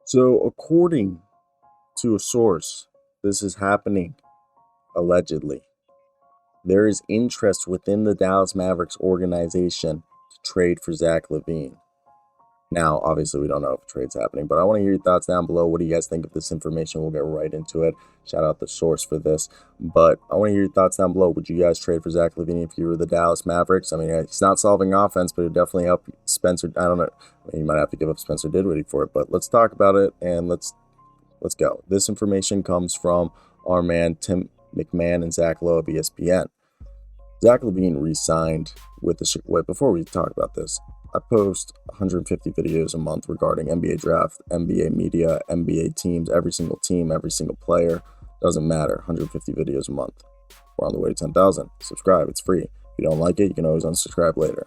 So, according to a source, this is happening allegedly. There is interest within the Dallas Mavericks organization to trade for Zach LaVine. Now, obviously, we don't know if a trade's happening, but I want to hear your thoughts down below. What do you guys think of this information? We'll get right into it. Shout out the source for this. But I want to hear your thoughts down below. Would you guys trade for Zach LaVine if you were the Dallas Mavericks? I mean, he's not solving offense, but it would definitely help Spencer. I don't know. I mean, you might have to give up Spencer Dinwiddie for it, but let's talk about it and let's go. This information comes from our man Tim MacMahon and Zach Lowe of ESPN. Zach LaVine re-signed with the. Wait, before we talk about this, I post 150 videos a month regarding NBA draft, NBA media, NBA teams, every single team, every single player. Doesn't matter. 150 videos a month. We're on the way to 10,000. Subscribe. It's free. If you don't like it, you can always unsubscribe later.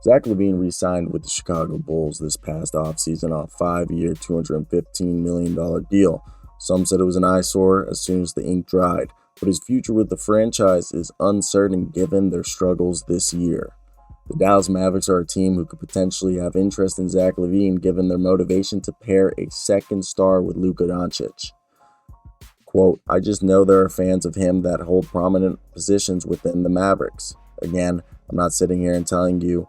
Zach LaVine re-signed with the Chicago Bulls this past offseason on a 5-year, $215 million deal. Some said it was an eyesore as soon as the ink dried, but his future with the franchise is uncertain given their struggles this year. The Dallas Mavericks are a team who could potentially have interest in Zach LaVine given their motivation to pair a second star with Luka Doncic. Quote, I just know there are fans of him that hold prominent positions within the Mavericks. Again, I'm not sitting here and telling you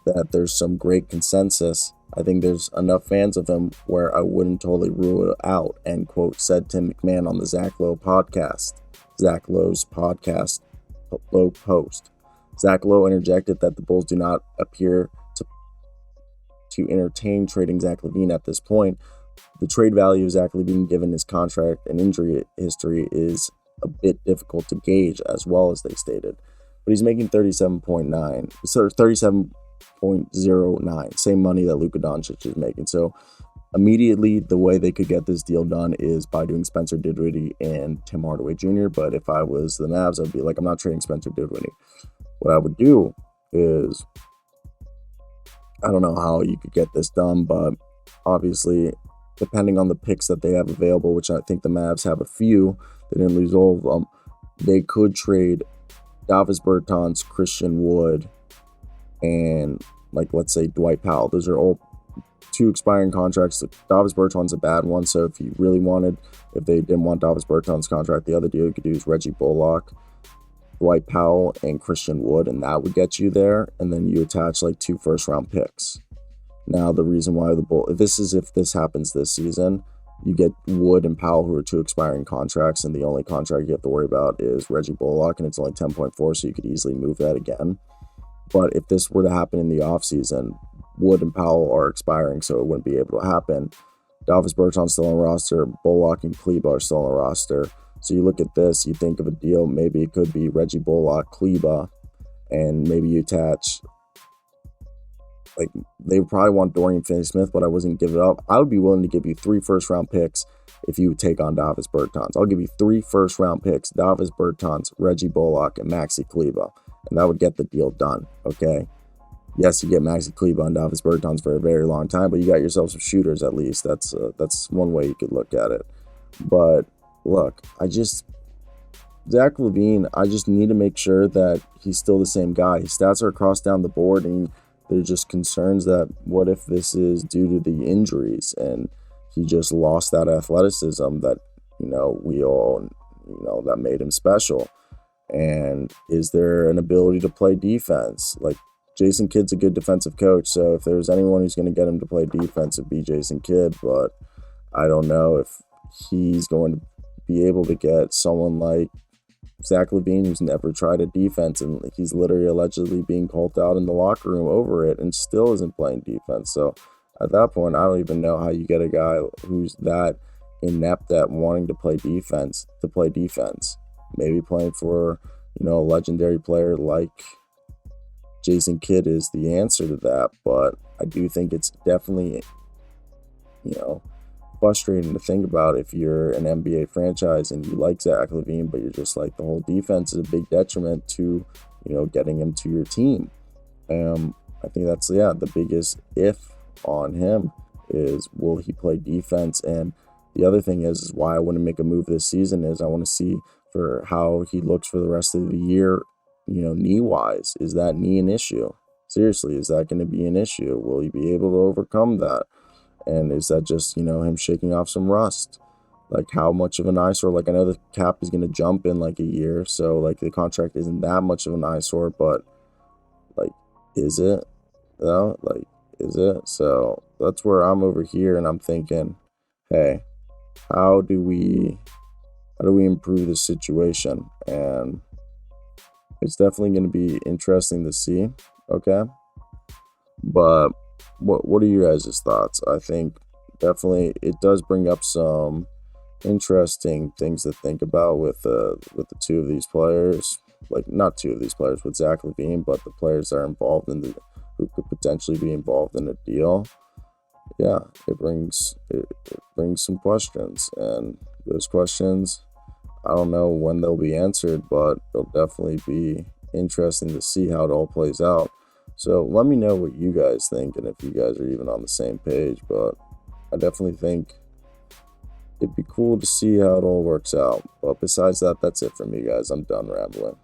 that there's some great consensus. I think there's enough fans of him where I wouldn't totally rule it out, end quote, said Tim MacMahon on the Zach Lowe podcast. Zach Lowe's podcast, Lowe Post. Zach Lowe interjected that the Bulls do not appear to entertain trading Zach LaVine at this point. The trade value of Zach LaVine, given his contract and injury history, is a bit difficult to gauge, as well as they stated. But he's making 37.09, same money that Luka Doncic is making. So immediately, the way they could get this deal done is by doing Spencer Dinwiddie and Tim Hardaway Jr. But if I was the Mavs, I'd be like, I'm not trading Spencer Dinwiddie. What I would do is, I don't know how you could get this done, but obviously, depending on the picks that they have available, which I think the Mavs have a few, they didn't lose all of them, they could trade Davis Bertans, Christian Wood, and let's say Dwight Powell. Those are all 2 expiring contracts. Davis Bertans a bad one, so if you really wanted, if they didn't want Davis Bertans' contract, the other deal you could do is Reggie Bullock, Dwight Powell, and Christian Wood, and that would get you there. And then you attach 2 first-round picks. Now, the reason why if this happens this season, you get Wood and Powell, who are 2 expiring contracts, and the only contract you have to worry about is Reggie Bullock, and it's only 10.4, so you could easily move that again. But if this were to happen in the offseason, Wood and Powell are expiring, so it wouldn't be able to happen. Davis Bertans still on the roster. Bullock and Kleba are still on the roster. So you look at this, you think of a deal, maybe it could be Reggie Bullock, Kleba, and maybe you attach, they would probably want Dorian Finney-Smith, but I wasn't give it up. I would be willing to give you 3 first-round picks if you would take on Davis Bertans. I'll give you 3 first-round picks, Davis Bertans, Reggie Bullock, and Maxi Kleba, and that would get the deal done, okay? Yes, you get Maxi Kleba and Davis Bertans for a very long time, but you got yourself some shooters at least. That's one way you could look at it. But look, Zach LaVine, I just need to make sure that he's still the same guy. His stats are across down the board, and there's just concerns that what if this is due to the injuries and he just lost that athleticism that, we all, that made him special. And is there an ability to play defense? Jason Kidd's a good defensive coach, so if there's anyone who's going to get him to play defense, it'd be Jason Kidd, but I don't know if he's going to be able to get someone like Zach LaVine, who's never tried a defense, and he's literally allegedly being called out in the locker room over it and still isn't playing defense. So at that point, I don't even know how you get a guy who's that inept at wanting to play defense. Maybe playing for, a legendary player like Jason Kidd is the answer to that, but I do think it's definitely, frustrating to think about if you're an NBA franchise and you like Zach LaVine, but you're just the whole defense is a big detriment to, getting him to your team. I think that's, the biggest if on him is, will he play defense? And the other thing is why I want to make a move this season is I want to see for how he looks for the rest of the year, knee-wise. Is that knee an issue? Seriously, is that going to be an issue? Will he be able to overcome that? And is that just, him shaking off some rust? Like, how much of an eyesore? Like, I know the cap is going to jump in like a year, so like the contract isn't that much of an eyesore, but like, is it? Like, is it? So that's where I'm over here, and I'm thinking, hey, how do we improve the situation? And it's definitely going to be interesting to see. Okay, but what are your guys' thoughts? I think definitely it does bring up some interesting things to think about with the two of these players. Like, not two of these players with Zach LaVine, but the players that are involved in who could potentially be involved in a deal. Yeah, it brings some questions, and those questions, I don't know when they'll be answered, but it'll definitely be interesting to see how it all plays out. So let me know what you guys think, and if you guys are even on the same page. But I definitely think it'd be cool to see how it all works out. But besides that, that's it for me, guys. I'm done rambling.